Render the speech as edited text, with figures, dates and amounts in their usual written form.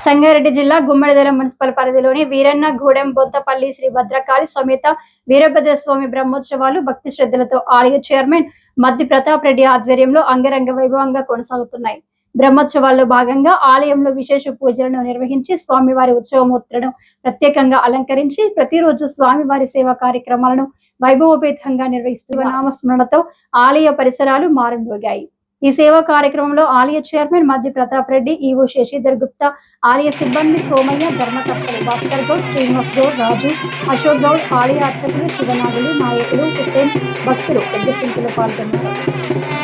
సంగారెడ్డి జిల్లా గుమ్మడిదల మున్సిపల్ పరిధిలోని వీరన్నగూడెం బొంతపల్లి శ్రీ భద్రకాళి సమేత వీరభద్రస్వామి బ్రహ్మోత్సవాలు భక్తి శ్రద్ధలతో ఆలయ చైర్మన్ మద్ది ప్రతాప్ రెడ్డి ఆధ్వర్యంలో అంగరంగ వైభవంగా కొనసాగుతున్నాయి. బ్రహ్మోత్సవాల్లో భాగంగా ఆలయంలో విశేష పూజలను నిర్వహించి స్వామివారి ఉత్సవమూర్తులను ప్రత్యేకంగా అలంకరించి ప్రతిరోజు స్వామివారి సేవా కార్యక్రమాలను వైభవోపేతంగా నిర్వహిస్తున్న నామస్మరణతో ఆలయ పరిసరాలు మారుమోగాయి. ఈ సేవా కార్యక్రమంలో ఆలయ చైర్మన్ మద్ది ప్రతాప్ రెడ్డి, ఈవో శశిధర్ గుప్తా, ఆలయ సిబ్బంది సోమయ్య, ధర్మకర్తలు భాస్కర్ గౌడ్, శ్రీనివాస్ గౌడ్, రాజు, అశోక్ గౌడ్, ఆలయ అర్చకులు, శివనాగులు, నాయకులు, హుసేన్, భక్తులు పెద్ద సంఖ్యలో పాల్గొన్నారు.